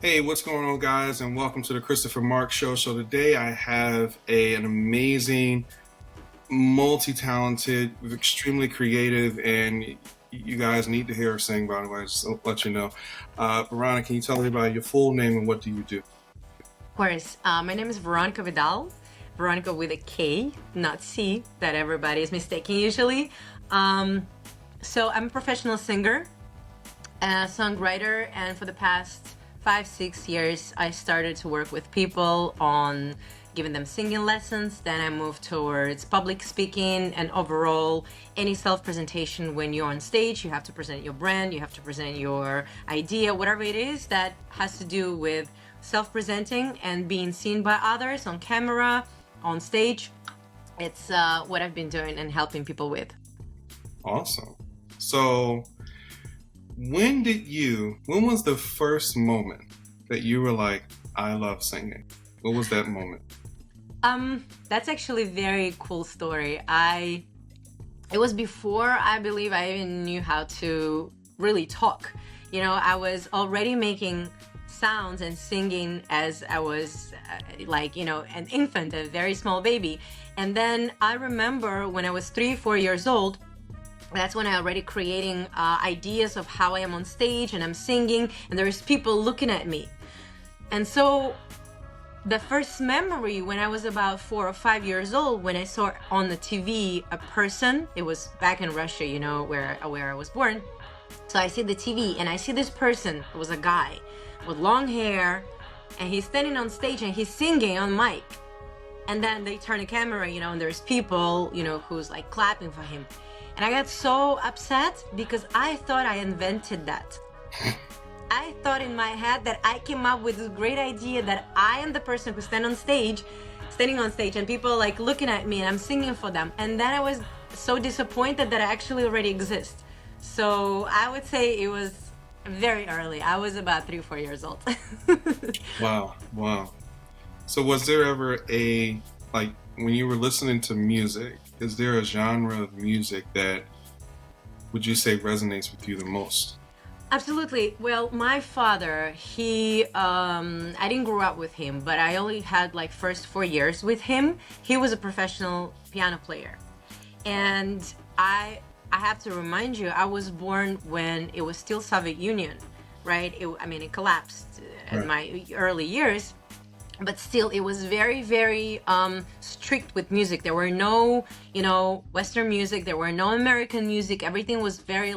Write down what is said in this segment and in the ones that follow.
Hey, what's going on, guys, and welcome to the Christopher Marc Show. So today I have an amazing, multi-talented, extremely creative, and you guys need to hear her sing, by the way, just to let you know. Veronika, can you tell everybody your full name and what do you do? Of course. My name is Veronika Vidal. Veronika with a K, not C, that everybody is mistaken usually. So I'm a professional singer, a songwriter, and for the past 5-6 years, I started to work with people on giving them singing lessons. Then I moved towards public speaking and overall any self-presentation. When you're on stage, you have to present your brand, you have to present your idea, whatever it is that has to do with self-presenting and being seen by others on camera, on stage. It's what I've been doing and helping people with. Awesome. So when was the first moment that you were like, I love singing? What was that moment? That's actually a very cool story. It was before I believe I even knew how to really talk. I was already making sounds and singing as I was an infant, a very small baby. And then I remember when I was 3-4 years old, that's when I already creating ideas of how I am on stage and I'm singing and there's people looking at me. And so the first memory when I was about 4 or 5 years old, when I saw on the TV a person, it was back in Russia, where I was born. So I see the TV and I see this person, it was a guy with long hair, and he's standing on stage and he's singing on mic. And then they turn the camera, and there's people, who's like clapping for him. And I got so upset because I thought I invented that. I thought in my head that I came up with this great idea that I am the person who standing on stage and people like looking at me and I'm singing for them. And then I was so disappointed that I actually already exist. So I would say it was very early. I was about 3-4 years old. Wow. So was there ever when you were listening to music, is there a genre of music that would you say resonates with you the most? Absolutely. Well, my father, I didn't grow up with him, but I only had first 4 years with him. He was a professional piano player. And I have to remind you, I was born when it was still Soviet Union, right? It collapsed in my early years. But still, it was very, very strict with music. There were no, Western music. There were no American music. Everything was very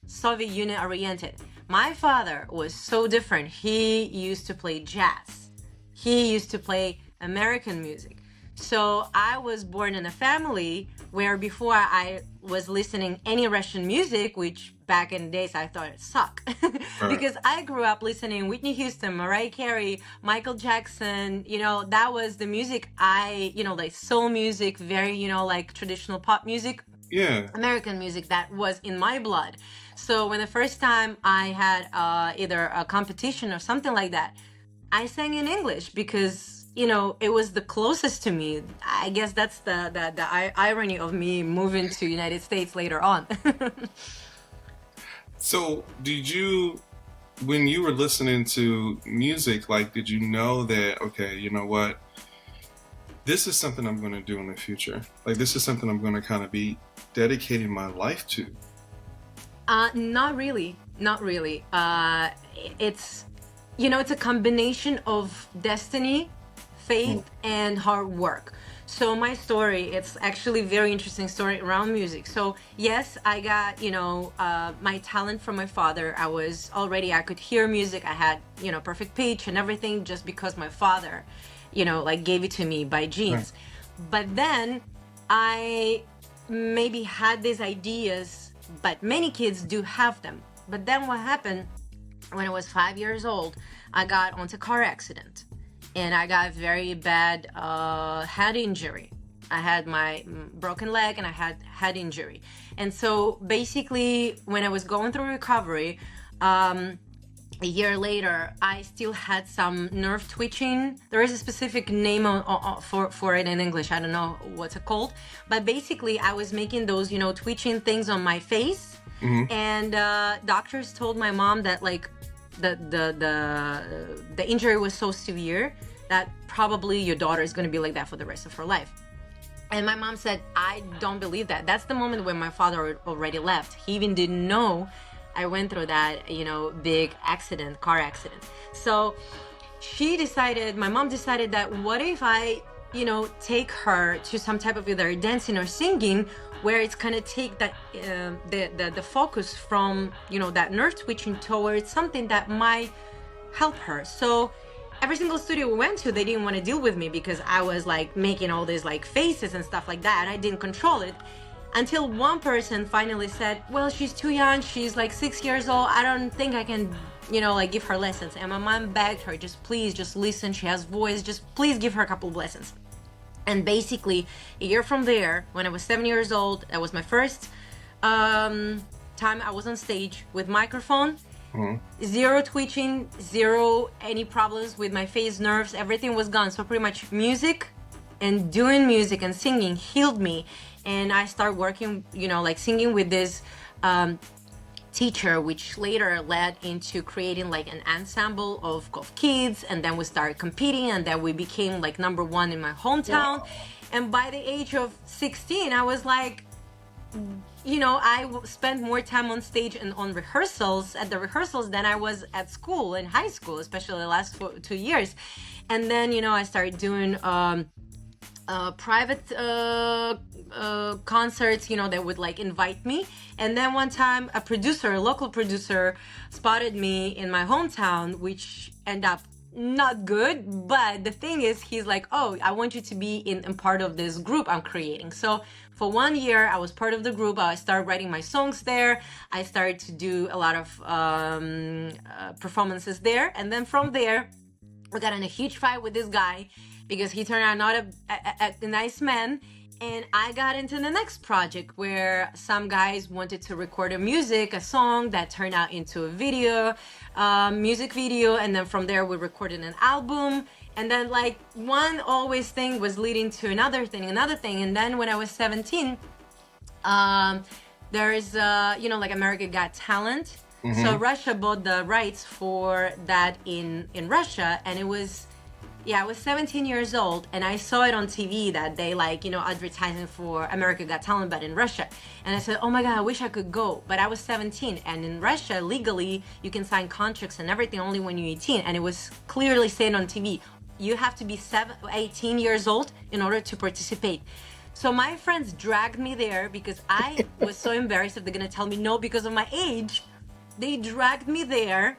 Soviet Union oriented. My father was so different. He used to play jazz. He used to play American music. So I was born in a family where before I was listening any Russian music, which back in the days I thought it sucked, because I grew up listening Whitney Houston, Mariah Carey, Michael Jackson. That was the music like soul music, very traditional pop music. Yeah. American music that was in my blood. So when the first time I had either a competition or something like that, I sang in English because it was the closest to me. I guess that's the irony of me moving to United States later on. So when you were listening to music, did you know that, okay, you know what? This is something I'm going to do in the future. This is something I'm going to kind of be dedicating my life to. Not really. It's a combination of destiny, faith, and hard work. So my story, it's actually a very interesting story around music. So yes, I got, my talent from my father. I could hear music. I had, perfect pitch and everything just because my father, gave it to me by genes. Right. But then I maybe had these ideas, but many kids do have them. But then what happened when I was 5 years old, I got onto a car accident. And I got very bad head injury. I had my broken leg and I had head injury. And so basically when I was going through recovery, a year later, I still had some nerve twitching. There is a specific name for it in English. I don't know what's it called. But basically I was making those, twitching things on my face. Mm-hmm. And doctors told my mom that the injury was so severe that probably your daughter is going to be like that for the rest of her life. And my mom said, I don't believe that. That's the moment when my father already left. He even didn't know I went through that, big accident, car accident. So my mom decided that what if I, take her to some type of either dancing or singing, where it's going to take that the focus from, that nerve twitching towards something that might help her. So every single studio we went to, they didn't want to deal with me because I was like making all these like faces and stuff like that, and I didn't control it. Until one person finally said, well, she's too young, she's like 6 years old, I don't think I can, give her lessons. And my mom begged her, please just listen, she has voice, just please give her a couple of lessons. And basically, a year from there, when I was 7 years old, that was my first time I was on stage with microphone. Zero twitching, zero any problems with my face, nerves, everything was gone. So pretty much music and doing music and singing healed me. And I started working, like singing with this teacher, which later led into creating like an ensemble of kids. And then we started competing, and then we became like #1 in my hometown. Wow. And by the age of 16, I was like, I spent more time on stage and on rehearsals, at the rehearsals, than I was at school, in high school, especially the last 2 years. And then, I started doing private concerts, they would like invite me. And then one time a local producer spotted me in my hometown, which ended up not good. But the thing is, he's like, oh, I want you to be in part of this group I'm creating. So for 1 year, I was part of the group. I started writing my songs there. I started to do a lot of performances there. And then from there, I got in a huge fight with this guy because he turned out not a nice man. And I got into the next project where some guys wanted to record a song that turned out into a video, music video. And then from there, we recorded an album. And then like one always thing was leading to another thing. And then when I was 17, there is, like America Got Talent. Mm-hmm. So Russia bought the rights for that in Russia. And it was, I was 17 years old, and I saw it on TV that they advertising for America Got Talent, but in Russia. And I said, oh my God, I wish I could go. But I was 17, and in Russia, legally, you can sign contracts and everything only when you're 18. And it was clearly said on TV, you have to be 18 years old in order to participate. So my friends dragged me there because I was so embarrassed if they're going to tell me no because of my age. They dragged me there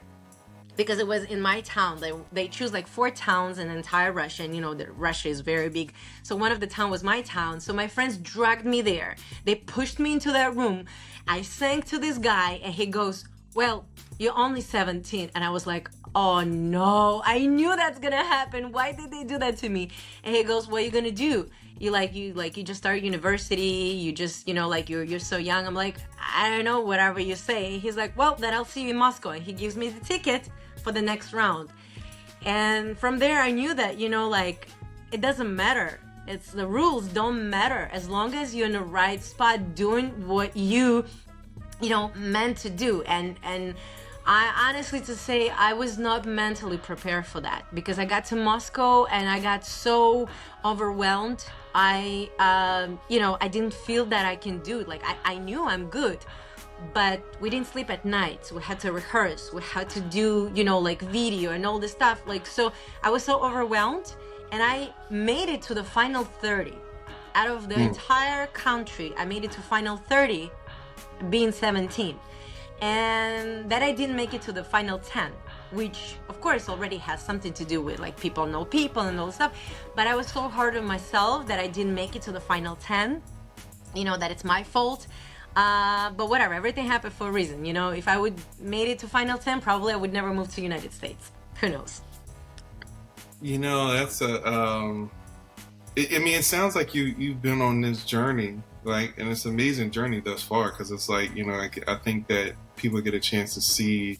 because it was in my town. They choose like 4 towns in entire Russia, and Russia is very big. So one of the town was my town. So my friends dragged me there. They pushed me into that room. I sang to this guy, and he goes, well, you're only 17. And I was like, oh no, I knew that's gonna happen. Why did they do that to me? And he goes, what are you gonna do? You just started university, you just, you're so young. I'm like, I don't know, whatever you say. He's like, well, then I'll see you in Moscow. And he gives me the ticket for the next round. And from there, I knew that, it doesn't matter. It's the rules don't matter as long as you're in the right spot doing what you meant to do. And I honestly to say, I was not mentally prepared for that because I got to Moscow and I got so overwhelmed. I didn't feel that I can do it. Like I knew I'm good, but we didn't sleep at night. We had to rehearse. We had to do, video and all this stuff. So I was so overwhelmed, and I made it to the final 30. Out of the entire country, I made it to final 30, being 17. And that I didn't make it to the final 10, which of course already has something to do with people know people and all this stuff. But I was so hard on myself that I didn't make it to the final 10, that it's my fault. But whatever, everything happened for a reason. If I would made it to final 10, probably I would never move to the United States. Who knows? That's it sounds like you've been on this journey, and it's an amazing journey thus far, because it's I think that people get a chance to see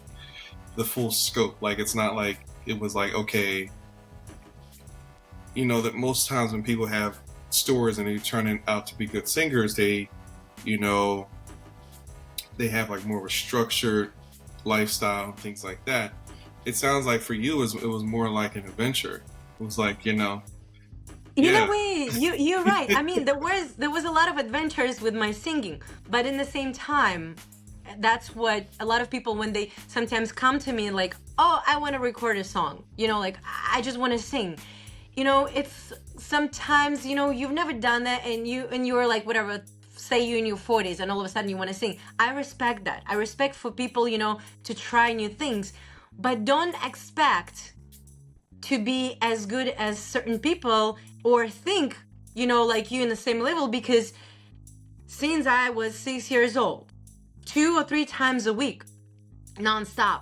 the full scope. It's not like it was okay, that most times when people have stories and they turn out to be good singers, they have more of a structured lifestyle and things like that. it sounds like for you it was more like an adventure. It was like, In a yeah. way, you're right. I mean, there was a lot of adventures with my singing, but in the same time, that's what a lot of people, when they sometimes come to me like, oh, I want to record a song, like I just want to sing. It's sometimes, you've never done that, and you're like, whatever, say you in your 40s and all of a sudden you want to sing. I respect that. I respect for people, to try new things, but don't expect to be as good as certain people or think, like you in the same level, because since I was 6 years old, 2 or 3 times a week, nonstop,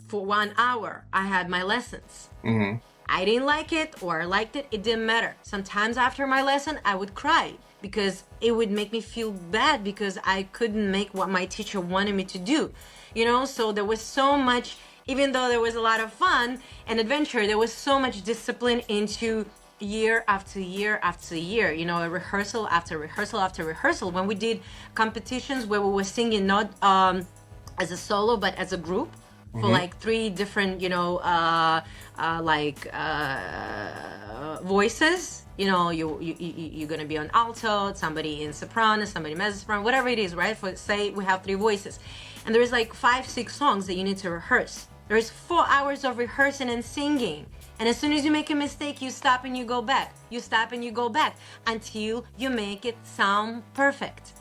for 1 hour, I had my lessons. Mm-hmm. I didn't like it or I liked it, it didn't matter. Sometimes after my lesson, I would cry because it would make me feel bad because I couldn't make what my teacher wanted me to do. So there was so much, even though there was a lot of fun and adventure, there was so much discipline into year after year after year, a rehearsal after rehearsal after rehearsal. When we did competitions where we were singing not as a solo but as a group, for like 3 different, voices. You're gonna be on alto, somebody in soprano, somebody mezzo soprano, whatever it is, right? For say we have 3 voices, and there is like 5-6 songs that you need to rehearse. There is 4 hours of rehearsing and singing, and as soon as you make a mistake, you stop and you go back. You stop and you go back until you make it sound perfect.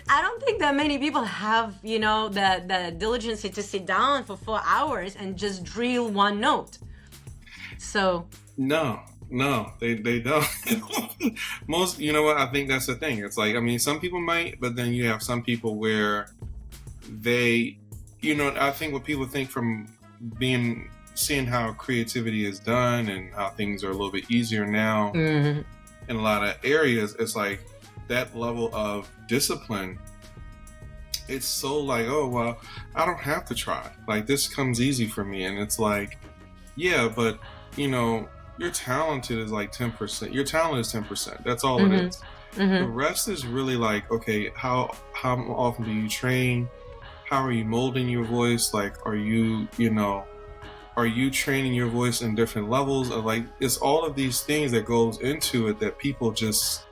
I don't think that many people have, the diligence to sit down for 4 hours and just drill one note. So No, they don't. Most, you know what? I think that's the thing. It's like, I mean, some people might, but then you have some people where they, I think what people think from seeing how creativity is done and how things are a little bit easier now in a lot of areas, it's like that level of discipline. It's so like, oh, well, I don't have to try. Like, this comes easy for me. And it's like, yeah, but, your talented is like 10%. Your talent is 10%. That's all it is. The rest is really like, okay, how often do you train? How are you molding your voice? Like, are you training your voice in different levels? Or like, it's all of these things that goes into it that people just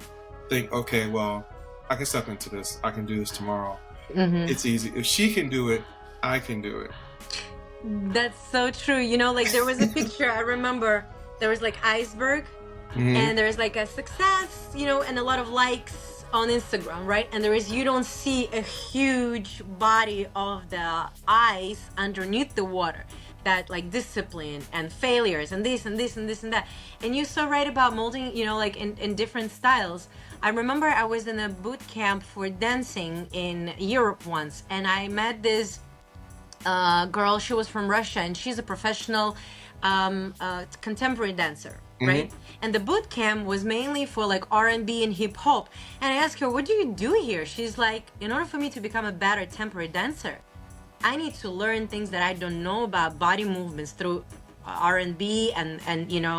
think, okay, well, I can step into this. I can do this tomorrow. It's easy. If she can do it, I can do it. That's so true. Like there was a picture, I remember there was like iceberg and there's like a success, and a lot of likes on Instagram, right? And you don't see a huge body of the ice underneath the water, that like discipline and failures and this and this and this and that. And you're so right about molding, like in different styles. I remember I was in a boot camp for dancing in Europe once, and I met this girl. She was from Russia, and she's a professional contemporary dancer, right? And the boot camp was mainly for like R&B and hip hop. And I asked her, what do you do here? She's like, in order for me to become a better temporary dancer, I need to learn things that I don't know about body movements through R&B and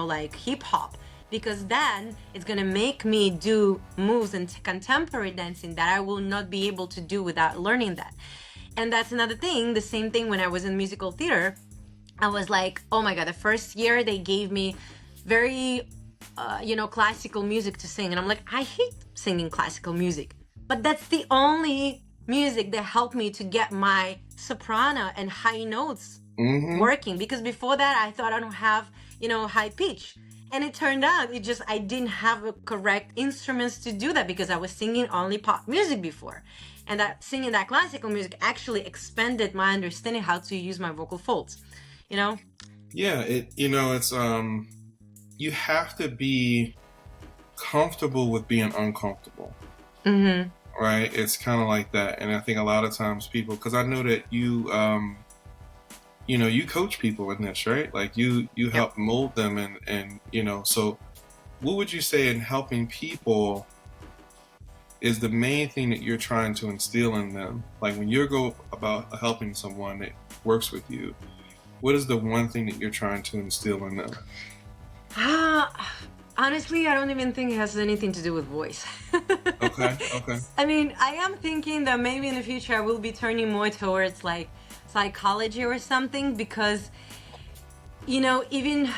like hip hop, because then it's gonna make me do moves in contemporary dancing that I will not be able to do without learning that. And that's another thing, the same thing when I was in musical theater. I was like, oh my God, the first year they gave me very, classical music to sing. And I'm like, I hate singing classical music. But that's the only music that helped me to get my soprano and high notes working. Because before that, I thought I don't have, high pitch. And it turned out I didn't have the correct instruments to do that, because I was singing only pop music before. And that singing that classical music actually expanded my understanding how to use my vocal folds, Yeah, it's you have to be comfortable with being uncomfortable. Right? It's kind of like that. And I think a lot of times people, because I know that you you coach people in this, right? Like you help mold them and so what would you say in helping people is the main thing that you're trying to instill in them? Like when you go about helping someone that works with you, what is the one thing that you're trying to instill in them? Honestly, I don't even think it has anything to do with voice. Okay. I mean, I am thinking that maybe in the future I will be turning more towards like psychology or something, because, you know, even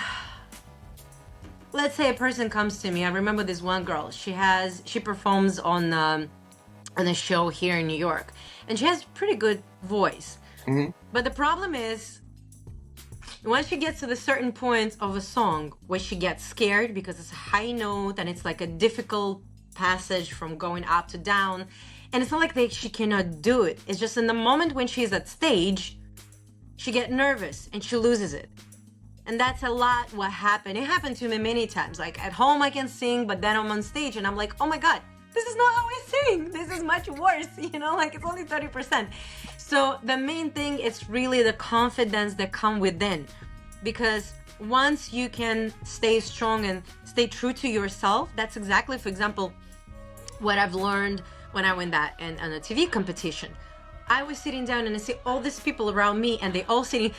let's say a person comes to me. I remember this one girl. She performs on a show here in New York, and she has pretty good voice. Mm-hmm. But the problem is, once she gets to the certain point of a song where she gets scared because it's a high note and it's like a difficult passage from going up to down, and it's not like she cannot do it. It's just in the moment when she's at stage, she gets nervous and she loses it. And that's a lot what happened. It happened to me many times. Like at home I can sing, but then I'm on stage and I'm like, oh my God, this is not how I sing. This is much worse, you know, like it's only 30%. So the main thing is really the confidence that come within. Because once you can stay strong and stay true to yourself, that's exactly, for example, what I've learned when I went on a TV competition. I was sitting down and I see all these people around me and they all singing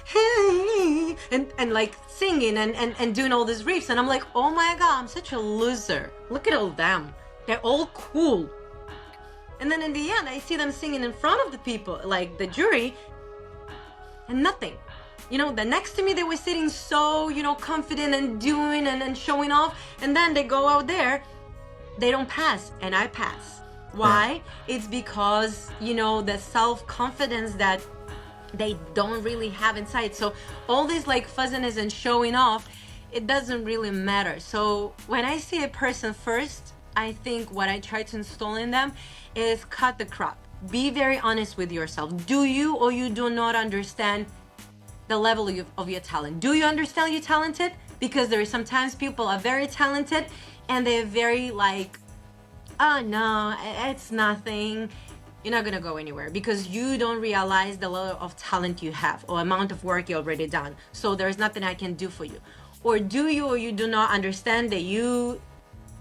and like singing and doing all these riffs, and I'm like, oh my God, I'm such a loser. Look at all them. They're all cool. And then in the end, I see them singing in front of the people, like the jury, and nothing. You know, the next to me, they were sitting so, you know, confident and doing and showing off. And then they go out there, they don't pass, and I pass. Why? It's because, you know, the self-confidence that they don't really have inside. So all this like fuzziness and showing off, it doesn't really matter. So when I see a person first, I think what I try to install in them is cut the crap. Be very honest with yourself. Do you or you do not understand the level of your talent? Do you understand you're talented? Because there is sometimes people are very talented and they're very like, oh no, it's nothing. You're not gonna go anywhere because you don't realize the level of talent you have or amount of work you already done. So there's nothing I can do for you. Or do you or you do not understand that you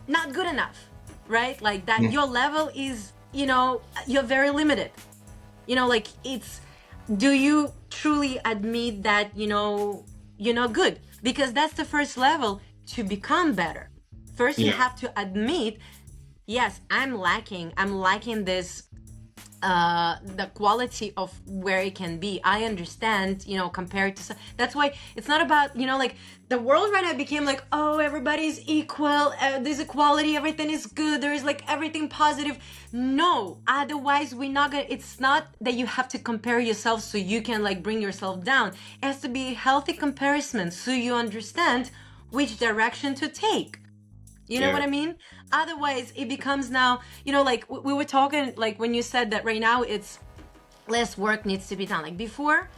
not good enough, right? Like that your level is, you know, you're very limited. You know, like it's, do you truly admit that, you know, you're not good? Because that's the first level to become better. First, you have to admit, yes, I'm lacking this, the quality of where it can be. I understand, you know, compared to, that's why it's not about, you know, like the world right now became like, oh, everybody's equal, there's equality, everything is good, there is like everything positive. No, otherwise we're not gonna, it's not that you have to compare yourself so you can like bring yourself down. It has to be a healthy comparison so you understand which direction to take. You know what I mean? Otherwise, it becomes now, you know, like we were talking, like when you said that right now it's less work needs to be done. Like before,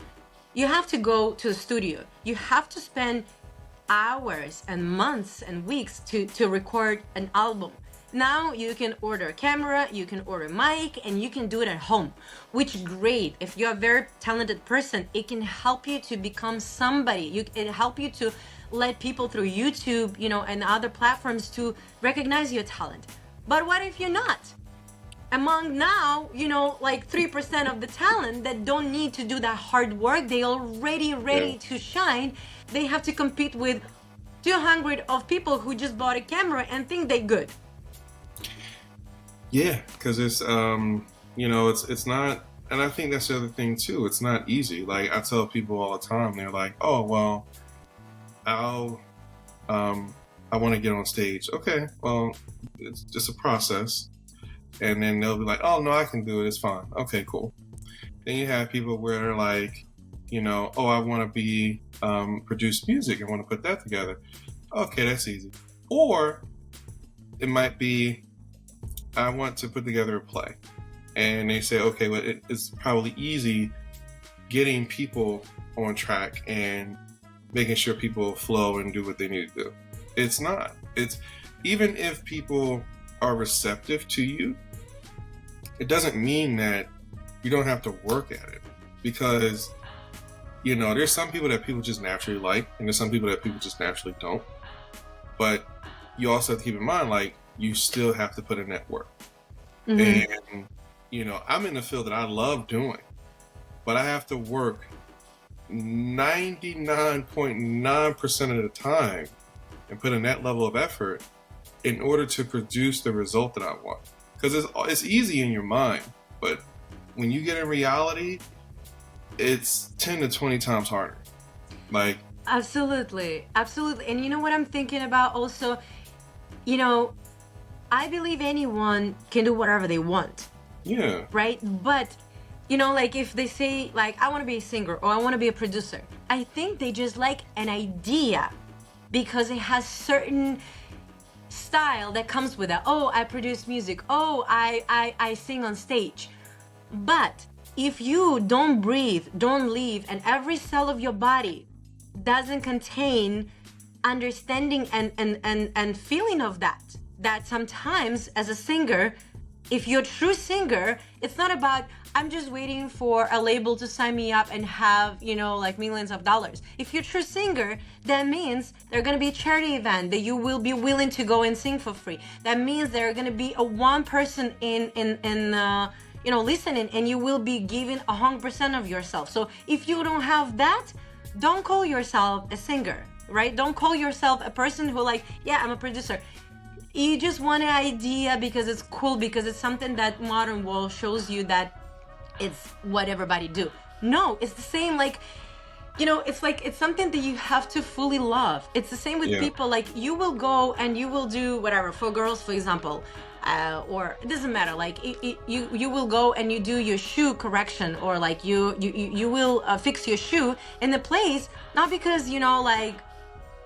you have to go to a studio. You have to spend hours and months and weeks to record an album. Now you can order a camera, you can order a mic, and you can do it at home, which is great. If you're a very talented person, it can help you to become somebody. It help you to let people through YouTube, you know, and other platforms to recognize your talent. But what if you're not? Among now, you know, like 3% of the talent that don't need to do that hard work, they already ready to shine. They have to compete with 200 of people who just bought a camera and think they're good. Yeah, because it's, you know, it's not, and I think that's the other thing too. It's not easy. Like I tell people all the time, they're like, oh, well, I want to get on stage. Okay, well, it's just a process. And then they'll be like, oh, no, I can do it. It's fine. Okay, cool. Then you have people where they're like, you know, oh, I want to be, produce music. I want to put that together. Okay, that's easy. Or it might be, I want to put together a play. And they say, okay, well, it's probably easy getting people on track and making sure people flow and do what they need to do. It's not. It's, even if people are receptive to you, it doesn't mean that you don't have to work at it. Because, you know, there's some people that people just naturally like, and there's some people that people just naturally don't. But you also have to keep in mind, like, you still have to put in that work. And, you know, I'm in the field that I love doing, but I have to work 99.9% of the time and put in that level of effort in order to produce the result that I want. Because it's easy in your mind, but when you get in reality, it's 10 to 20 times harder. Like, Absolutely. Absolutely. And you know what I'm thinking about also? You know, I believe anyone can do whatever they want, yeah, right? But, you know, like if they say, like, I want to be a singer or I want to be a producer, I think they just like an idea because it has certain style that comes with it. Oh, I produce music. Oh, I sing on stage. But if you don't breathe, don't live, and every cell of your body doesn't contain understanding and feeling of that sometimes as a singer, if you're a true singer, it's not about I'm just waiting for a label to sign me up and have, you know, like millions of dollars. If you're a true singer, that means there's gonna be a charity event that you will be willing to go and sing for free. That means there's gonna be a one person in you know, listening, and you will be giving 100% of yourself. So if you don't have that, don't call yourself a singer, right? Don't call yourself a person who like, yeah, I'm a producer. You just want an idea because it's cool, because it's something that modern world shows you that it's what everybody do. No, it's the same, like, you know, it's like, it's something that you have to fully love. It's the same with people. Like, you will go and you will do whatever for girls, for example, or it doesn't matter. Like, you will go and you do your shoe correction, or like you will fix your shoe in the place, not because, you know, like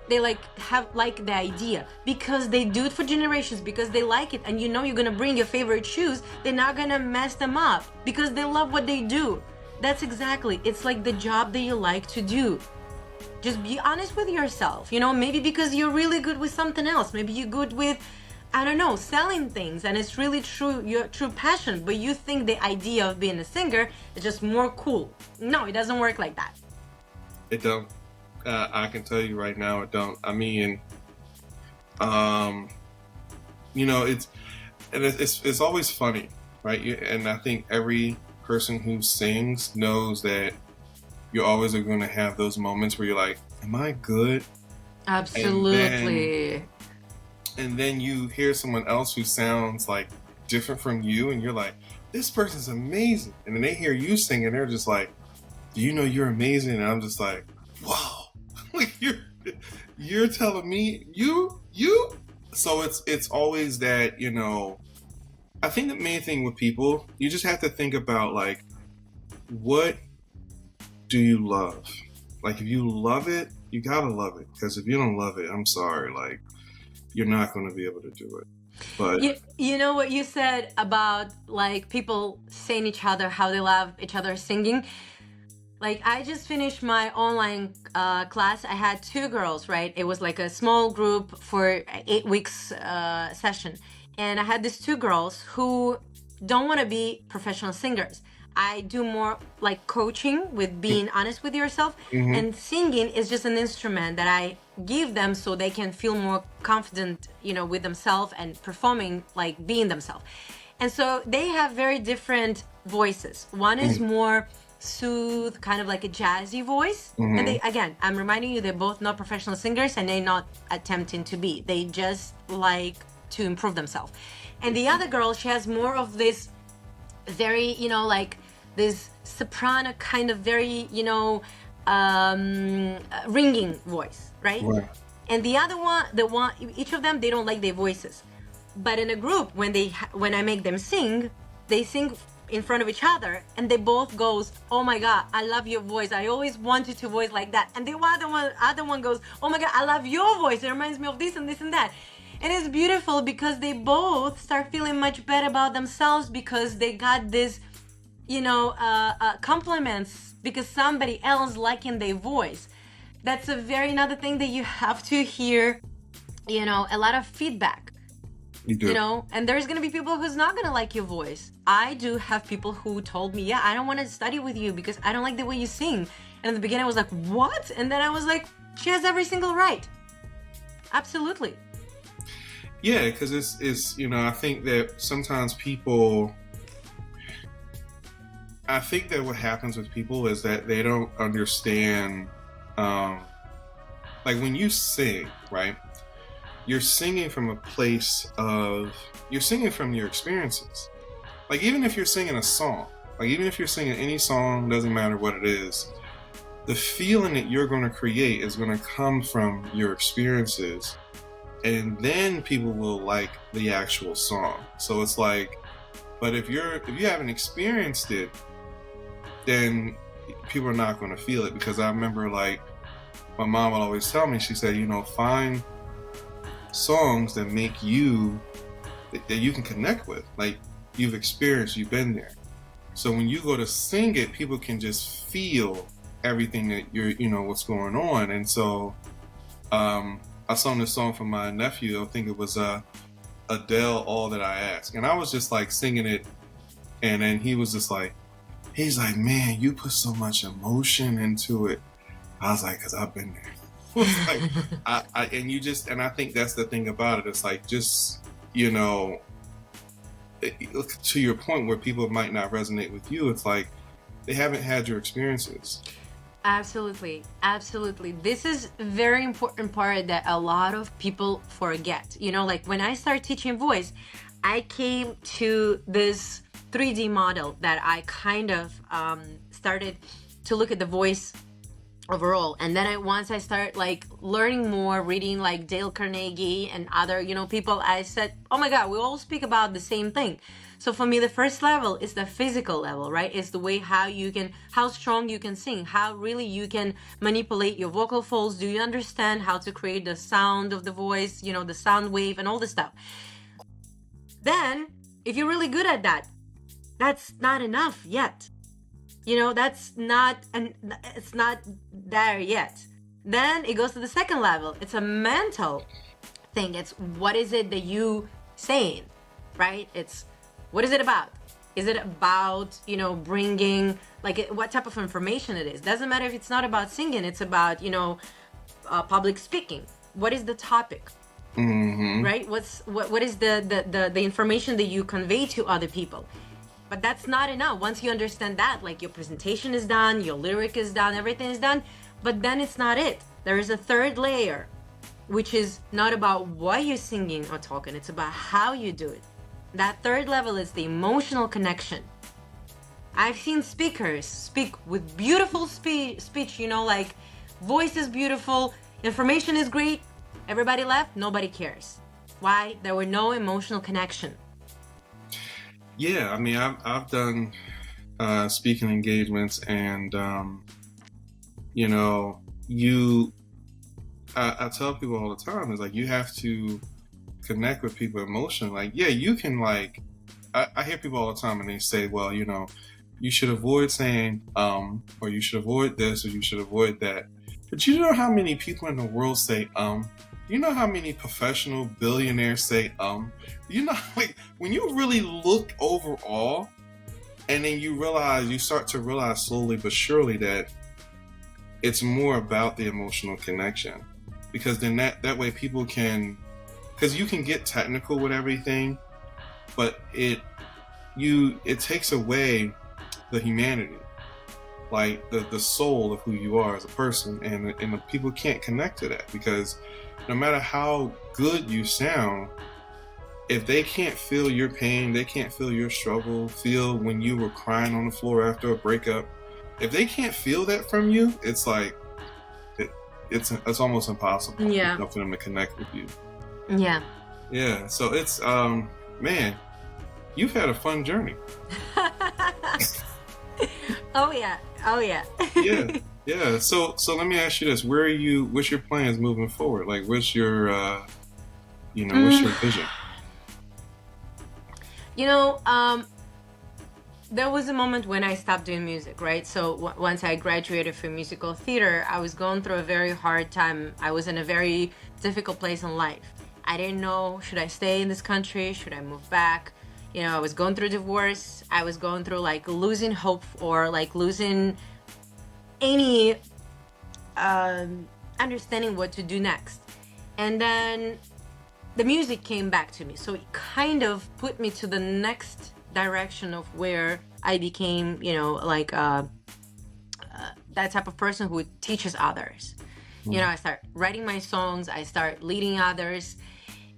they like have like the idea, because they do it for generations, because they like it, and you know you're gonna bring your favorite shoes. They're not gonna mess them up because they love what they do. That's exactly, it's like the job that you like to do. Just be honest with yourself, you know, maybe because you're really good with something else. Maybe you're good with, I don't know, selling things, and it's really true, your true passion, but you think the idea of being a singer is just more cool. No, it doesn't work like that. it don't. I can tell you right now, it don't. I mean, you know, it's always funny, right? And I think every person who sings knows that you're always going to have those moments where you're like, am I good? Absolutely. And then you hear someone else who sounds like different from you, and you're like, this person's amazing. And then they hear you sing, and they're just like, do you know you're amazing? And I'm just like, wow. Like, you're telling me you. So it's always that, you know, I think the main thing with people, you just have to think about, like, what do you love? Like, if you love it, you gotta love it. Because if you don't love it, I'm sorry, like, you're not going to be able to do it. But you know what you said about like people saying each other how they love each other singing. Like, I just finished my online class. I had 2 girls, right? It was like a small group for 8 weeks session. And I had these 2 girls who don't want to be professional singers. I do more like coaching with being honest with yourself. Mhm. And singing is just an instrument that I give them so they can feel more confident, you know, with themselves and performing, like being themselves. And so they have very different voices. One is more soothe, kind of like a jazzy voice. And they, again, I'm reminding you, they're both not professional singers, and they're not attempting to be. They just like to improve themselves. And the other girl, she has more of this very, you know, like this soprano kind of very, you know, ringing voice, right? And the other one, each of them, they don't like their voices. But in a group, when I make them sing, they sing in front of each other, and they both goes, oh my God, I love your voice. I always wanted to voice like that. And the other one goes, oh my God, I love your voice. It reminds me of this and this and that. And it's beautiful because they both start feeling much better about themselves because they got this, you know, compliments because somebody else liking their voice. That's another thing that you have to hear, you know, a lot of feedback. you do. You know, and there's gonna be people who's not gonna like your voice. I do have people who told me, yeah, I don't want to study with you because I don't like the way you sing. And in the beginning I was like, what? And then I was like, she has every single right. Absolutely. Yeah, because it's you know, I think that sometimes people, I think that what happens with people is that they don't understand, like when you sing, right? You're singing from a place of, you're singing from your experiences. Like, even if you're singing a song, Like, even if you're singing any song, doesn't matter what it is, the feeling that you're going to create is going to come from your experiences. And then people will like the actual song. So it's like, but if you haven't experienced it, then people are not going to feel it. Because I remember, like, my mom would always tell me, she said, find songs that make you, that you can connect with. Like, you've experienced, you've been there. So when you go to sing it, people can just feel everything that what's going on. And so I sung this song for my nephew. I think it was Adele, All That I Ask. And I was just like singing it. And then he was just like, he's like, man, you put so much emotion into it. I was like, because I've been there. Like, I think that's the thing about it. It's like, just, to your point where people might not resonate with you, it's like they haven't had your experiences. Absolutely. This is a very important part that a lot of people forget. Like when I started teaching voice, I came to this 3D model that I kind of started to look at the voice overall. And then once I started like learning more, reading like Dale Carnegie and other, people, I said, oh my God, we all speak about the same thing. So for me, the first level is the physical level, right? It's the way how strong you can sing, how really you can manipulate your vocal folds. Do you understand how to create the sound of the voice, the sound wave and all this stuff? Then, if you're really good at that, that's not enough yet. It's not there yet. Then it goes to the second level. It's a mental thing. It's what is it that you saying, right? It's what is it about? Is it about, bringing, like, what type of information it is? Doesn't matter if it's not about singing. It's about, public speaking. What is the topic? Mm-hmm. Right? What is the information that you convey to other people? But that's not enough. Once you understand that, like, your presentation is done, your lyric is done, everything is done, but then it's not it. There is a third layer, which is not about what you're singing or talking. It's about how you do it. That third level is the emotional connection. I've seen speakers speak with beautiful speech, like voice is beautiful, information is great, everybody left, nobody cares. Why? There were no emotional connection. Yeah, I mean, I've done speaking engagements, and I tell people all the time, is like, you have to connect with people emotionally. Like, yeah, you can, like, I hear people all the time and they say, well, you should avoid saying or you should avoid this or you should avoid that. But you know how many people in the world say you know how many professional billionaires say like, when you really look overall, and then you start to realize slowly but surely that it's more about the emotional connection. Because then that way people can, because you can get technical with everything, but it takes away the humanity, like the soul of who you are as a person, and people can't connect to that, because no matter how good you sound, if they can't feel your pain, they can't feel your struggle, feel when you were crying on the floor after a breakup, if they can't feel that from you, it's like it's almost impossible for them to connect with you. Yeah, so it's man, you've had a fun journey. Oh yeah. Yeah. So let me ask you this: what's your plans moving forward? Like, what's your what's your vision? There was a moment when I stopped doing music, right? So once I graduated from musical theater, I was going through a very hard time. I was in a very difficult place in life. I didn't know, should I stay in this country? Should I move back? I was going through divorce. I was going through like losing hope, or like losing any understanding what to do next. And then the music came back to me. So it kind of put me to the next direction of where I became, that type of person who teaches others. I start writing my songs, I start leading others.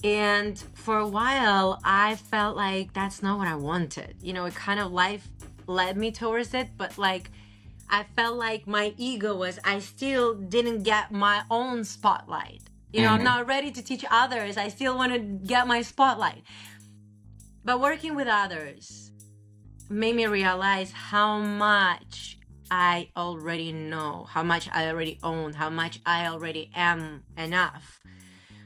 And for a while, I felt like that's not what I wanted. It kind of life led me towards it, but like I felt like my ego was, I still didn't get my own spotlight. You know, I'm not ready to teach others. I still want to get my spotlight. But working with others made me realize how much I already know, how much I already own, how much I already am enough.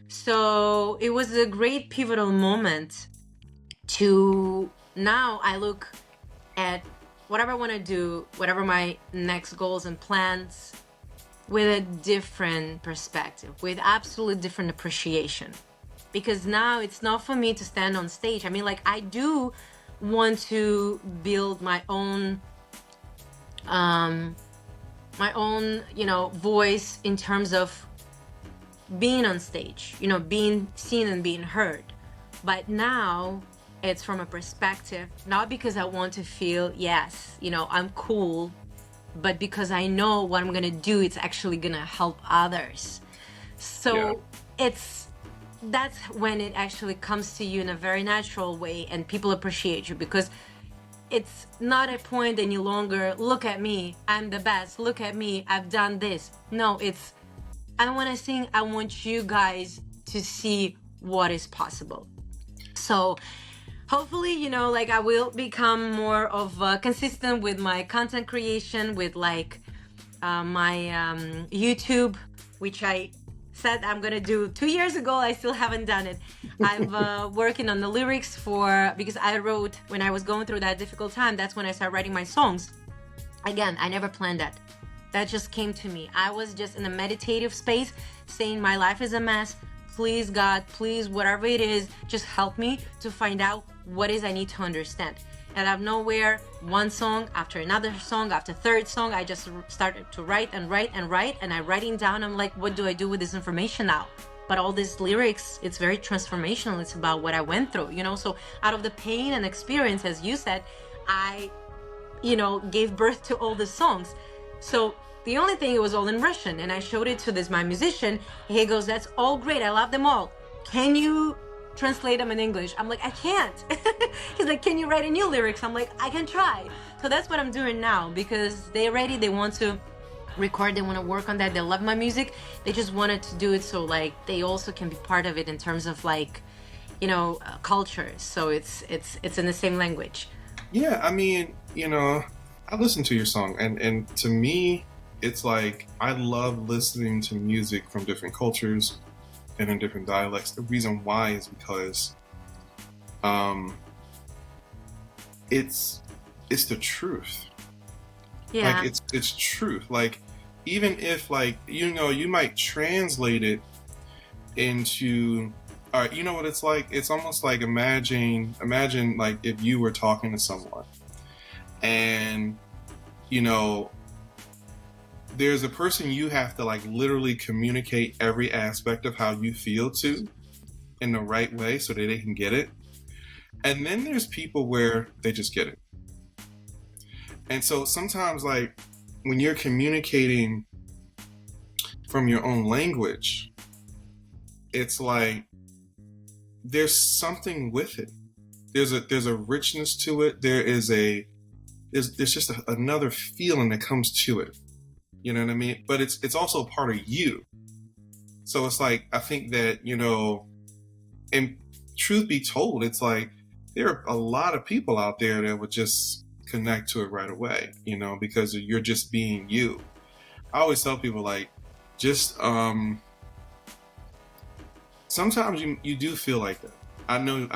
So it was a great pivotal moment to now I look at whatever I want to do, whatever my next goals and plans, with a different perspective, with absolutely different appreciation. Because now it's not for me to stand on stage. I mean, like, I do want to build my own, you know, voice in terms of being on stage, you know, being seen and being heard. But now it's from a perspective, not because I want to feel, yes, you know, I'm cool, but because I know what I'm gonna do, it's actually gonna help others. So that's when it actually comes to you in a very natural way, and people appreciate you, because it's not a point any longer, look at me, I'm the best, look at me, I've done this. No, it's, I want to sing, I want you guys to see what is possible. So hopefully, you know, like I will become more of consistent with my content creation, with like my YouTube, which I said I'm gonna do 2 years ago. I still haven't done it. I'm working on the lyrics because I wrote, when I was going through that difficult time, that's when I started writing my songs. Again, I never planned that. That just came to me. I was just in a meditative space saying my life is a mess. Please, God, please, whatever it is, just help me to find out what is I need to understand. And out of nowhere, one song after another song after third song, I just started to write and write and write, and I'm writing down, I'm like, what do I do with this information now? But all these lyrics, it's very transformational. It's about what I went through, you know? So out of the pain and experience, as you said, I, you know, gave birth to all the songs. So the only thing, it was all in Russian, and I showed it to my musician. He goes, that's all great, I love them all. Can you translate them in English? I'm like, I can't. He's like, can you write a new lyrics? I'm like, I can try. So that's what I'm doing now, because they're ready, they want to record, they want to work on that, they love my music, they just wanted to do it so like they also can be part of it in terms of like, you know, culture. So it's in the same language. Yeah, I mean, you know, I listen to your song, and to me, it's like, I love listening to music from different cultures and in different dialects. The reason why is because it's the truth. Yeah. Like, it's truth. Like, even if, like, you know, you might translate it into, all right, you know what it's like? It's almost like, imagine like if you were talking to someone and, you know, there's a person you have to like literally communicate every aspect of how you feel to in the right way so that they can get it. And then there's people where they just get it. And so sometimes, like, when you're communicating from your own language, it's like there's something with it. There's a richness to it. There's just another feeling that comes to it. You know what I mean? But it's also part of you. So it's like, I think that, you know, and truth be told, it's like there are a lot of people out there that would just connect to it right away, you know, because you're just being you. I always tell people, like, just sometimes you do feel like that. I know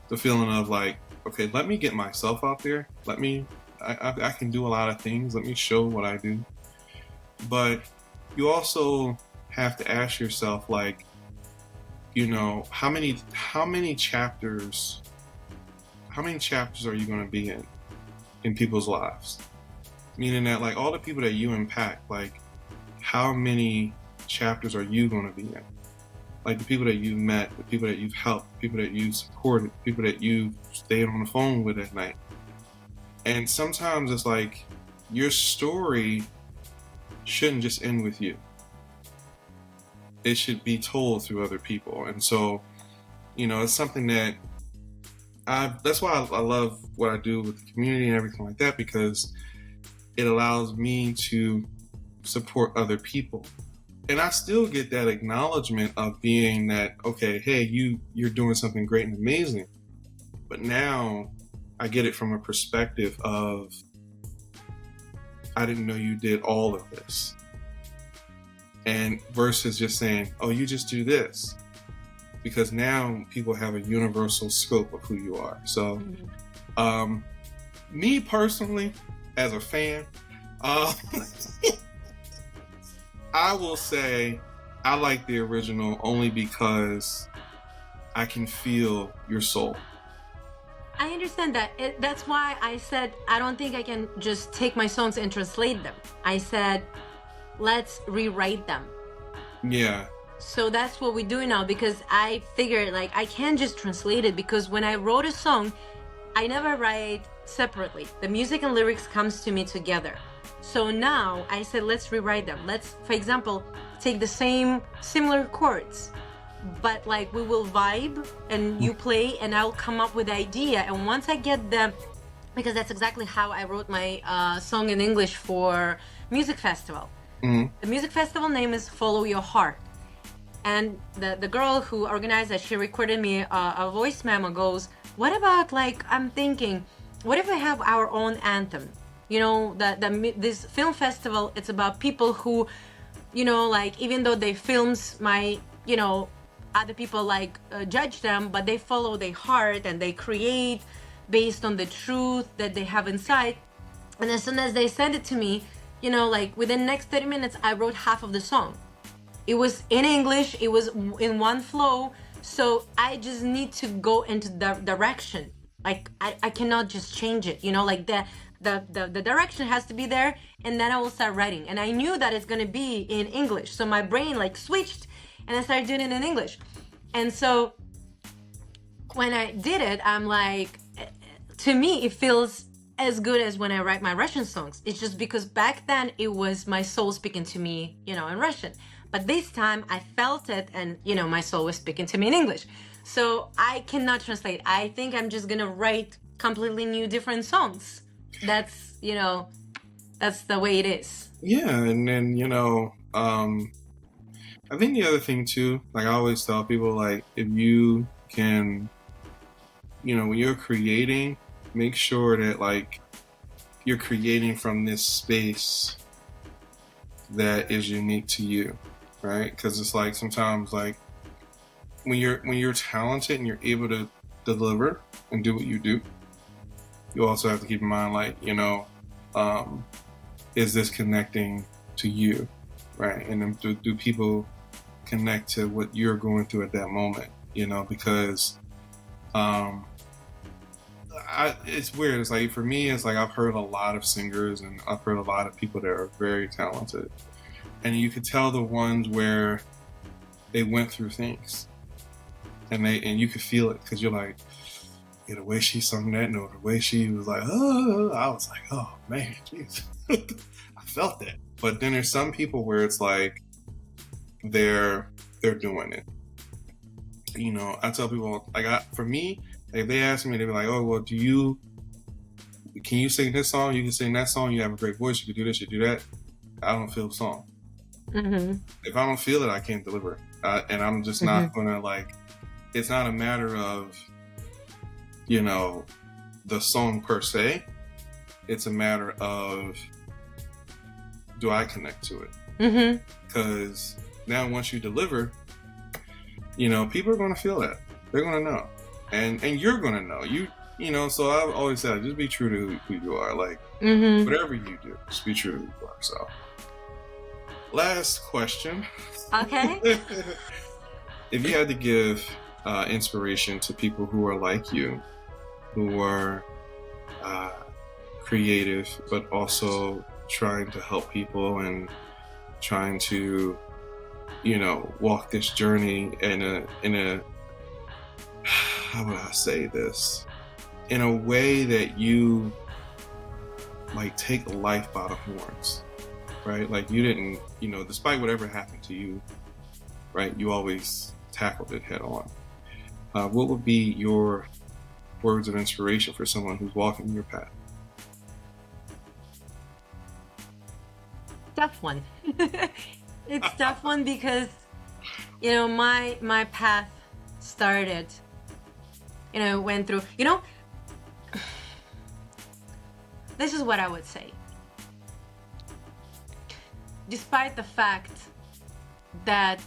the feeling of like, okay, let me get myself out there. I can do a lot of things. Let me show what I do. But you also have to ask yourself, like, you know, how many chapters are you going to be in people's lives? Meaning that, like, all the people that you impact, like, how many chapters are you going to be in? Like, the people that you've met, the people that you've helped, the people that you've supported, the people that you've stayed on the phone with at night. And sometimes it's like your story shouldn't just end with you. It should be told through other people. And so, you know, it's something that that's why I love what I do with the community and everything like that, because it allows me to support other people. And I still get that acknowledgement of being that, okay, hey, you're doing something great and amazing. But now I get it from a perspective of, I didn't know you did all of this. And versus just saying, oh, you just do this. Because now people have a universal scope of who you are. So, me personally, as a fan, I will say I like the original only because I can feel your soul. I understand that. That's why I said I don't think I can just take my songs and translate them. I said, let's rewrite them. Yeah. So that's what we're doing now, because I figured like I can't just translate it, because when I wrote a song, I never write separately. The music and lyrics comes to me together. So now I said, let's rewrite them. Let's, for example, take the similar chords, but like we will vibe and you play and I'll come up with the idea. And once I get them, because that's exactly how I wrote my song in English for music festival. The music festival name is Follow Your Heart. And the girl who organized that, she recorded me a voice memo, goes, what about, like, I'm thinking, what if we have our own anthem? You know, this film festival, it's about people who, you know, like, even though they films might, you know, other people like judge them, but they follow their heart and they create based on the truth that they have inside. And as soon as they send it to me, you know, like within the next 30 minutes, I wrote half of the song. It was in English, it was in one flow, so I just need to go into the direction. Like I cannot just change it, you know, like the direction has to be there, and then I will start writing. And I knew that it's gonna be in English, so my brain like switched and I started doing it in English. And so when I did it, I'm like, to me it feels as good as when I write my Russian songs. It's just because back then it was my soul speaking to me, you know, in Russian. But this time I felt it and, you know, my soul was speaking to me in English. So I cannot translate. I think I'm just gonna write completely new, different songs. That's, you know, that's the way it is. Yeah, and then, you know, I think the other thing too, like I always tell people, like, if you can, you know, when you're creating, make sure that, like, you're creating from this space that is unique to you, right? Because it's like sometimes, like, when you're talented and you're able to deliver and do what you do, you also have to keep in mind, like, you know, is this connecting to you, right? And then do people connect to what you're going through at that moment, you know? Because it's weird. It's like, for me, it's like I've heard a lot of singers and I've heard a lot of people that are very talented, and you could tell the ones where they went through things, and you could feel it, because you're like, yeah, the way she sung that note, the way she was like, oh, I was like, oh man, jeez. I felt that. But then there's some people where it's like they're doing it. You know, I tell people, like, for me, if they ask me, they'd be like, oh, well, can you sing this song? You can sing that song. You have a great voice. You can do this, you do that. I don't feel the song. Mm-hmm. If I don't feel it, I can't deliver. And I'm just not going to, like, it's not a matter of, you know, the song per se. It's a matter of, do I connect to it? Because now once you deliver, you know, people are going to feel that. They're going to know. And you're going to know. You know, so I've always said, just be true to who you are. Like, whatever you do, just be true to who you are. So, last question. Okay. If you had to give inspiration to people who are like you, who are creative, but also trying to help people and trying to, you know, walk this journey in a how would I say this? In a way that you, like, take life by the horns, right? Like, you didn't, you know, despite whatever happened to you, right, you always tackled it head on. What would be your words of inspiration for someone who's walking your path? Tough one. It's tough one because, my path started, went through, this is what I would say. Despite the fact that,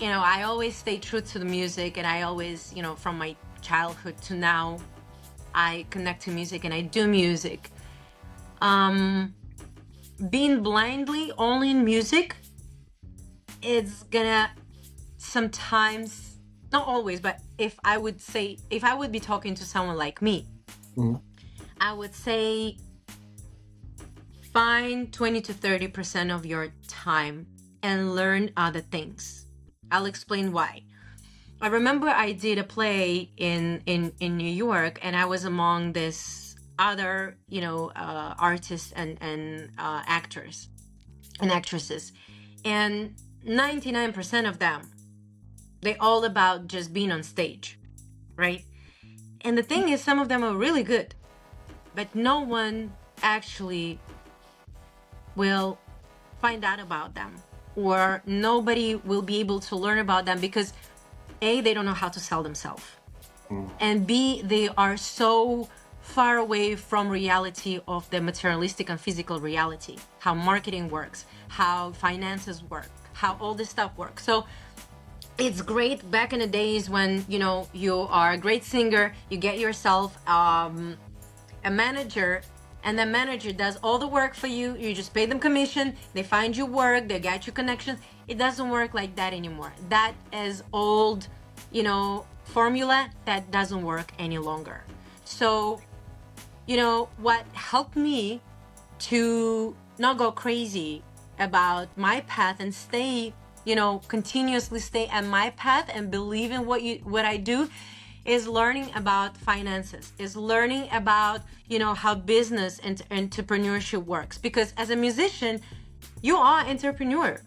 I always stay true to the music, and I always, from my childhood to now, I connect to music and I do music. Being blindly only in music, it's gonna sometimes, not always, but if I would be talking to someone like me, I would say find 20 to 30% of your time and learn other things. I'll explain why. I remember I did a play in New York, and I was among this other, artists and actors and actresses. And 99% of them, they all about just being on stage, right? And the thing is, some of them are really good, but no one actually will find out about them, or nobody will be able to learn about them because A, they don't know how to sell themselves, and B, they are so far away from reality of the materialistic and physical reality, how marketing works, how finances work, how all this stuff works. So it's great back in the days when, you are a great singer, you get yourself a manager, and the manager does all the work for you. You just pay them commission, they find you work, they get you connections. It doesn't work like that anymore. That is old, formula that doesn't work any longer. So, what helped me to not go crazy about my path and stay, continuously stay on my path and believe in what I do, is learning about finances, is learning about, how business and entrepreneurship works. Because as a musician, you are entrepreneur.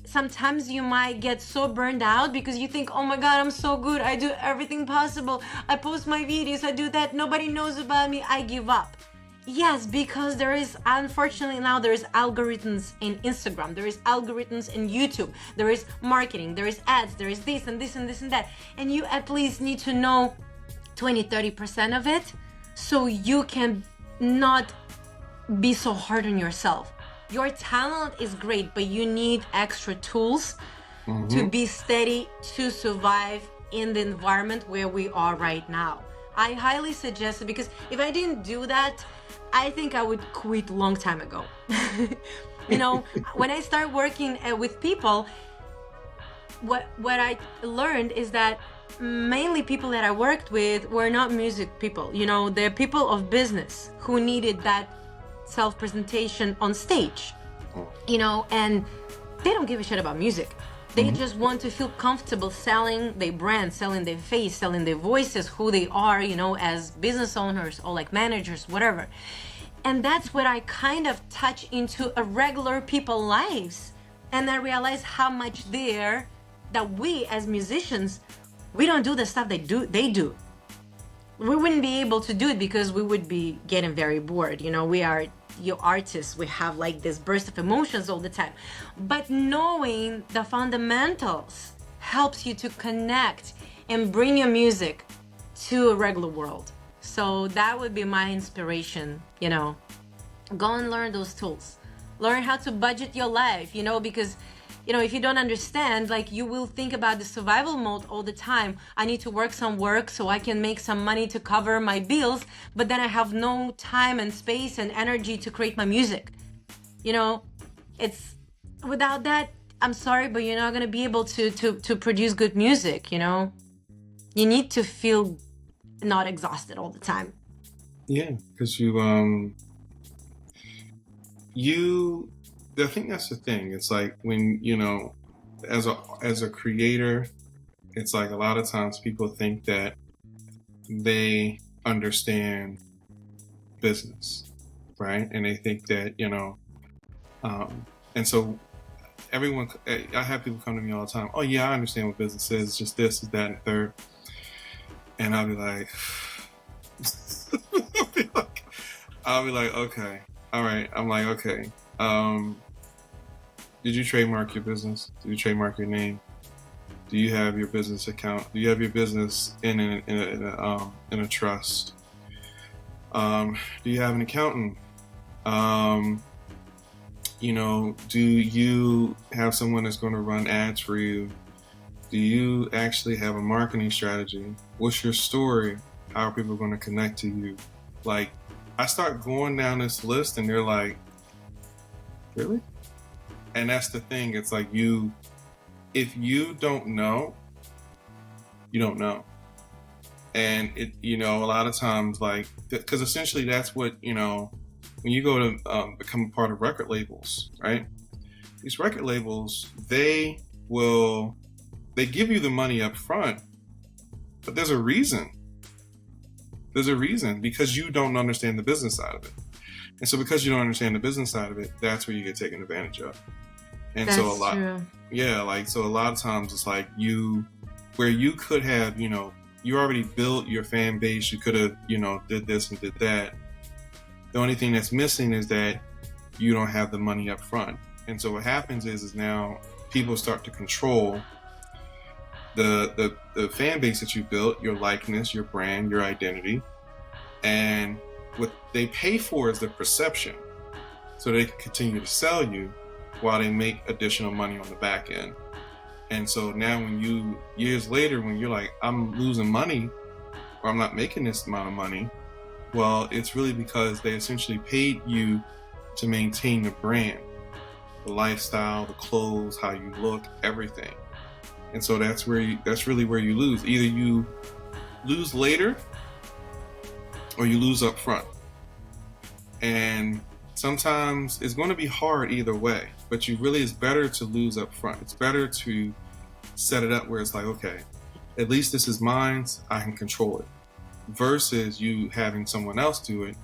Sometimes you might get so burned out because you think, oh my God, I'm so good, I do everything possible, I post my videos, I do that, nobody knows about me, I give up. Yes, because unfortunately now there is algorithms in Instagram, there is algorithms in YouTube, there is marketing, there is ads, there is this and this and this and that, and you at least need to know 20-30% of it so you can not be so hard on yourself. Your talent is great, but you need extra tools to be steady, to survive in the environment where we are right now. I highly suggest it, because if I didn't do that, I think I would quit a long time ago. When I start working with people, what I learned is that mainly people that I worked with were not music people. They're people of business who needed that self-presentation on stage, and they don't give a shit about music. They just want to feel comfortable selling their brand, selling their face, selling their voices, who they are, as business owners or like managers, whatever. And that's what I kind of touch into a regular people's lives. And I realize how much that we as musicians, we don't do the stuff they do. We wouldn't be able to do it because we would be getting very bored. We are your artists, we have like this burst of emotions all the time. But knowing the fundamentals helps you to connect and bring your music to a regular world. So that would be my inspiration, Go and learn those tools. Learn how to budget your life, because if you don't understand, like, you will think about the survival mode all the time. I need to work so I can make some money to cover my bills, but then I have no time and space and energy to create my music. It's without that, I'm sorry, but you're not going to be able to produce good music, You need to feel not exhausted all the time. Yeah, because I think that's the thing. It's like when, as a creator, it's like a lot of times people think that they understand business, right? And they think that, and so I have people come to me all the time, oh yeah, I understand what business is, just this, is that, and third. And I'll be like, I'll be like, okay, all right. I'm like, okay. Did you trademark your business? Did you trademark your name? Do you have your business account? Do you have your business in a trust? Do you have an accountant? Do you have someone that's going to run ads for you? Do you actually have a marketing strategy? What's your story? How are people going to connect to you? Like, I start going down this list and they're like, really? And that's the thing. It's like if you don't know, you don't know. And a lot of times, like, because essentially that's what, when you go to become a part of record labels, right? These record labels, they give you the money up front, but there's a reason. There's a reason, because you don't understand the business side of it. And so because you don't understand the business side of it, that's where you get taken advantage of. And That's so a lot, true. yeah, like, so a lot of times it's like where you could have, you already built your fan base, you could have, did this and did that. The only thing that's missing is that you don't have the money up front. And so what happens is now people start to control the fan base that you built, your likeness, your brand, your identity. And what they pay for is the perception. So they can continue to sell you while they make additional money on the back end. And so now years later, when you're like, I'm losing money or I'm not making this amount of money, well, it's really because they essentially paid you to maintain the brand, the lifestyle, the clothes, how you look, everything. And so that's really where you lose. Either you lose later or you lose up front. And sometimes it's going to be hard either way, but it's better to lose up front. It's better to set it up where it's like, okay, at least this is mine, I can control it, versus you having someone else do it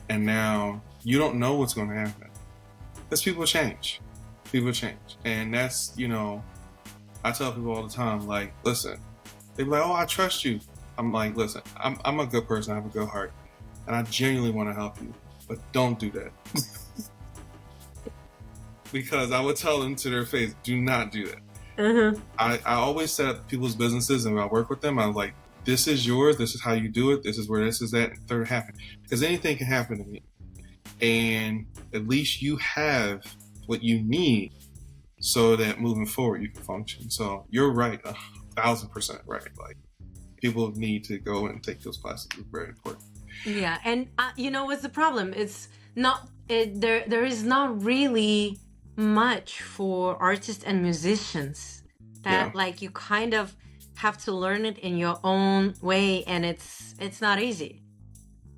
and now you don't know what's going to happen. Because people change. And that's, I tell people all the time, like, listen, they're like, oh, I trust you. I'm like, listen, I'm a good person, I have a good heart, and I genuinely want to help you, but don't do that. Because I would tell them to their face, do not do that. Mm-hmm. I always set up people's businesses, and when I work with them, I'm like, this is yours, this is how you do it, this is where this is that, and third happen. Because anything can happen to me. And at least you have what you need so that moving forward you can function. So you're right, 1,000% right. Like, people need to go and take those classes. It's very important. Yeah, and what's the problem? It's not there is not really much for artists and musicians that like you kind of have to learn it in your own way, and it's not easy.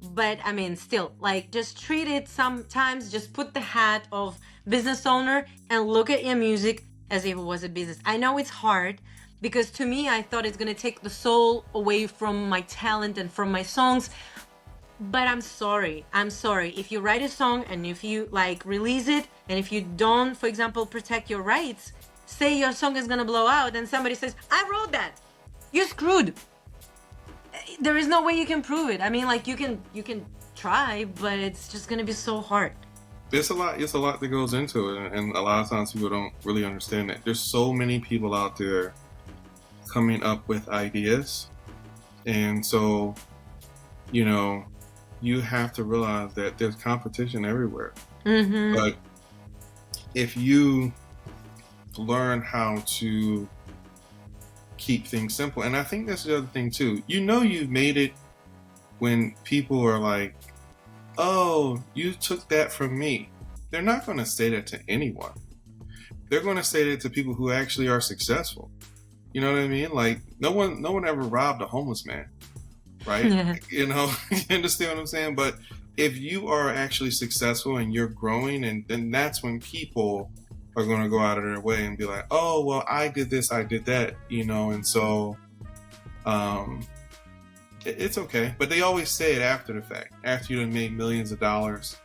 But I mean, still, like, just treat it sometimes, just put the hat of business owner and look at your music as if it was a business. I know it's hard, because to me, I thought it's going to take the soul away from my talent and from my songs. But I'm sorry. If you write a song and if you like release it, and if you don't, for example, protect your rights, say your song is going to blow out and somebody says, I wrote that, you're screwed. There is no way you can prove it. I mean, like, you can try, but it's just going to be so hard. It's a lot that goes into it, and a lot of times people don't really understand that. There's so many people out there coming up with ideas, and so, you have to realize that there's competition everywhere. Mm-hmm. But if you learn how to keep things simple, and I think that's the other thing too, you've made it when people are like, oh, you took that from me. They're not going to say that to anyone. They're going to say that to people who actually are successful. You know what I mean? Like, no one ever robbed a homeless man, right? Yeah. You understand what I'm saying? But if you are actually successful and you're growing, and then that's when people are going to go out of their way and be like, oh, well, I did this, I did that, and so it's okay. But they always say it after the fact, after you done made millions of dollars.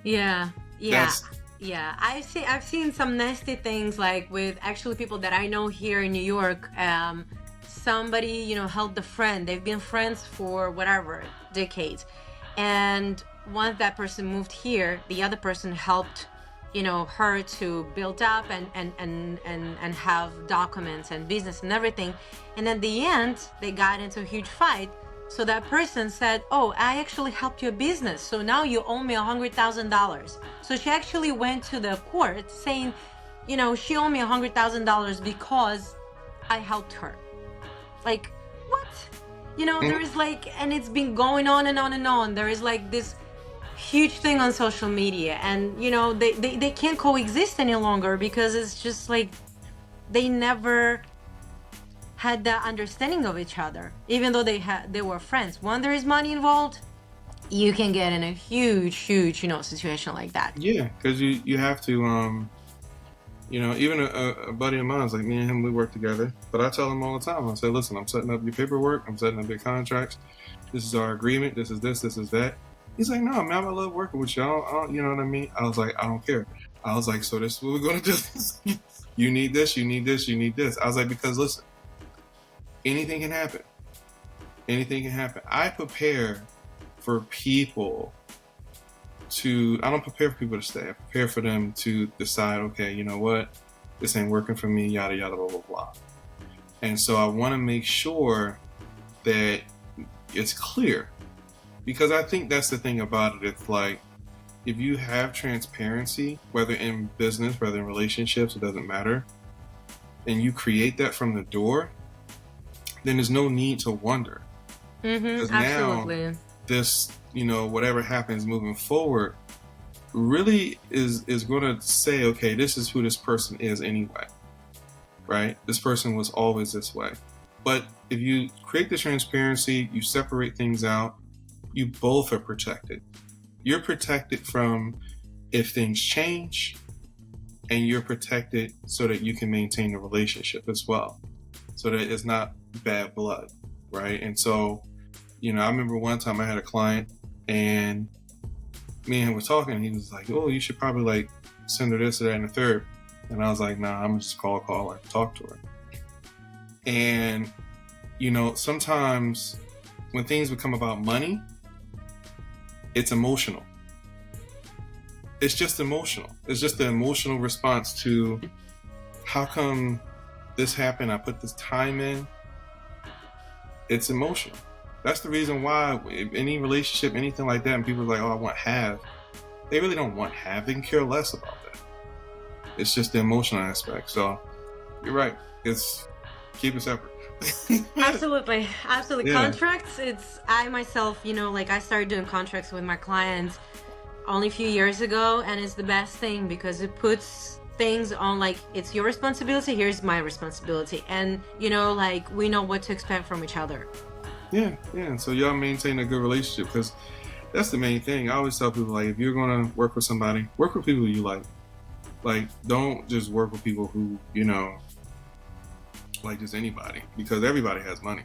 Yeah. I've seen some nasty things, like with actually people that I know here in New York. somebody, helped a friend. They've been friends for whatever, decades. And once that person moved here, the other person helped, her to build up and have documents and business and everything. And at the end, they got into a huge fight. So that person said, oh, I actually helped your business, so now you owe me $100,000. So she actually went to the court saying, she owed me $100,000 because I helped her. Like, what? There is and it's been going on and on and on. There is this huge thing on social media, and they can't coexist any longer because it's just they never had that understanding of each other, even though they were friends. When there is money involved, you can get in a huge situation like that. Yeah, because you have to even a buddy of mine is like, me and him, we work together, but I tell him all the time, I say, listen, I'm setting up your paperwork, I'm setting up your contracts, this is our agreement, this is that. He's like, no, man, I love working with you. I don't, you know what I mean? I was like, I don't care. I was like, so this is what we're going to do. You need this, you need this, you need this. I was like, because listen, anything can happen. Anything can happen. I prepare for people I don't prepare for people to stay. I prepare for them to decide, okay, you know what? This ain't working for me, yada, yada, blah, blah, blah. And so I want to make sure that it's clear. Because I think that's the thing about it. It's if you have transparency, whether in business, whether in relationships, it doesn't matter, and you create that from the door, then there's no need to wonder. Because absolutely. Now, this, whatever happens moving forward, really is going to say, okay, this is who this person is anyway, right? This person was always this way. But if you create the transparency, you separate things out, you both are protected. You're protected from if things change, and you're protected so that you can maintain the relationship as well, so that it's not bad blood, right? And so, I remember one time I had a client, and me and him were talking, and he was like, oh, you should probably send her this or that and the third. And I was like, nah, I'm just call her, talk to her. And, sometimes when things become about money, it's emotional. It's just emotional. It's just the emotional response to, how come this happened? I put this time in. It's emotional. That's the reason why any relationship, anything like that, and people are like, oh, I want half. They really don't want half. They can care less about that. It's just the emotional aspect. So you're right. Keep it separate. Absolutely. Yeah. Contracts, I myself, I started doing contracts with my clients only a few years ago, and it's the best thing because it puts things on it's your responsibility, here's my responsibility, and we know what to expect from each other. Yeah. And so y'all maintain a good relationship, because that's the main thing. I always tell people, if you're going to work with somebody, work with people you like. Don't just work with people who, just anybody, because everybody has money.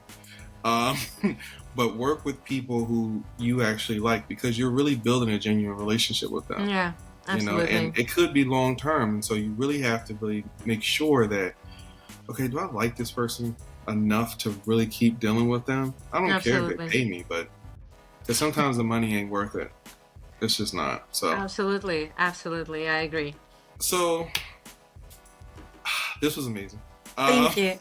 But work with people who you actually like, because you're really building a genuine relationship with them. Yeah, absolutely. And it could be long term. And so you really have to really make sure that, okay, do I like this person enough to really keep dealing with them? I don't care if they pay me, but because sometimes the money ain't worth it. It's just not. So absolutely, I agree. So this was amazing. Thank you.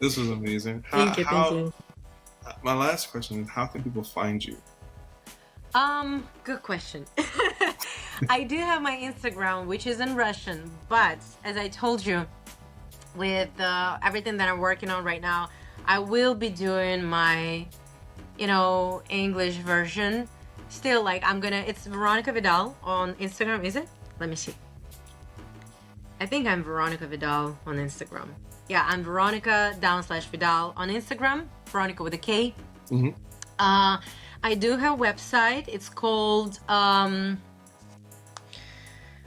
This was amazing. Thank you. My last question is, how can people find you? Good question. I do have my Instagram, which is in Russian, but as I told you, with everything that I'm working on right now, I will be doing my, English version. Still, it's Veronika Vidal on Instagram, is it? Let me see. I think I'm Veronika Vidal on Instagram. Yeah, I'm Veronika_Vidal on Instagram. Veronika with a K. Mm-hmm. I do have a website. It's called, oh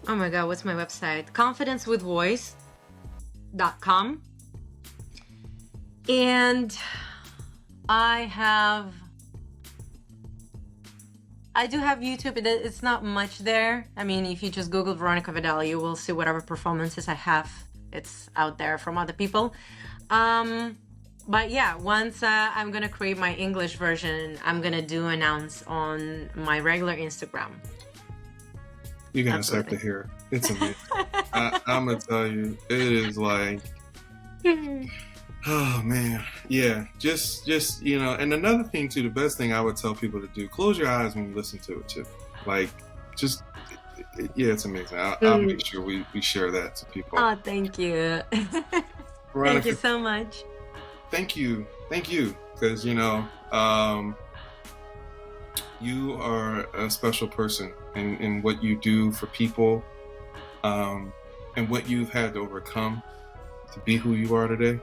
my God, what's my website? confidencewithvoice.com. And I do have YouTube. It's not much there. I mean, if you just Google Veronika Vidal, you will see whatever performances I have. It's out there from other people. But yeah, once I'm gonna create my English version, I'm gonna do announce on my regular Instagram. You guys have Absolutely. to hear it. It's amazing. I'm gonna tell you, it is like, oh man, yeah. Just and another thing too, the best thing I would tell people to do: close your eyes when you listen to it too. Like, just yeah, it's amazing. I'll make sure we share that to people. Oh, thank you. Thank Veronika, you so much. thank you, because you are a special person in what you do for people, and what you've had to overcome to be who you are today.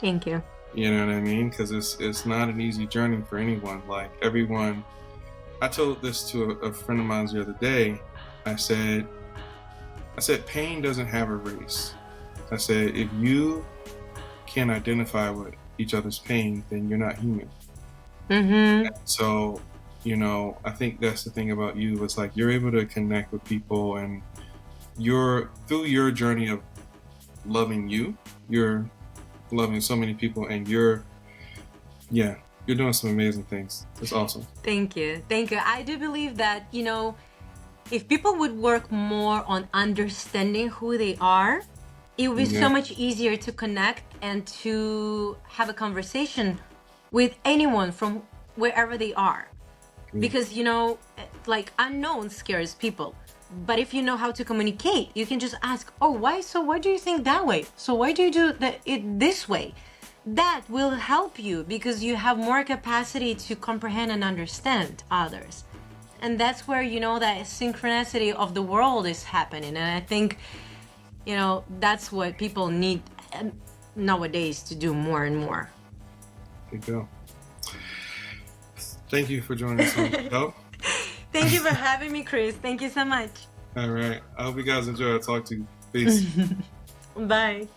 Thank you. You know what I mean? Because it's not an easy journey for anyone. Like everyone, I told this to a friend of mine the other day. I said, pain doesn't have a race. I said, if you can't identify with each other's pain, then you're not human. Mm-hmm. So, I think that's the thing about you. It's like you're able to connect with people, and through your journey of loving you're loving so many people, and you're doing some amazing things. It's awesome. Thank you. I do believe that, if people would work more on understanding who they are, it would be so much easier to connect and to have a conversation with anyone from wherever they are. Because, like, unknown scares people. But if you know how to communicate, you can just ask, oh, why do you think that way? So why do you do it this way? That will help you because you have more capacity to comprehend and understand others. And that's where, that synchronicity of the world is happening. And I think, that's what people need nowadays to do more and more. There you go. Thank you for joining us on the show. Thank you for having me, Chris. Thank you so much. All right. I hope you guys enjoy. I'll talk to you. Peace. Bye.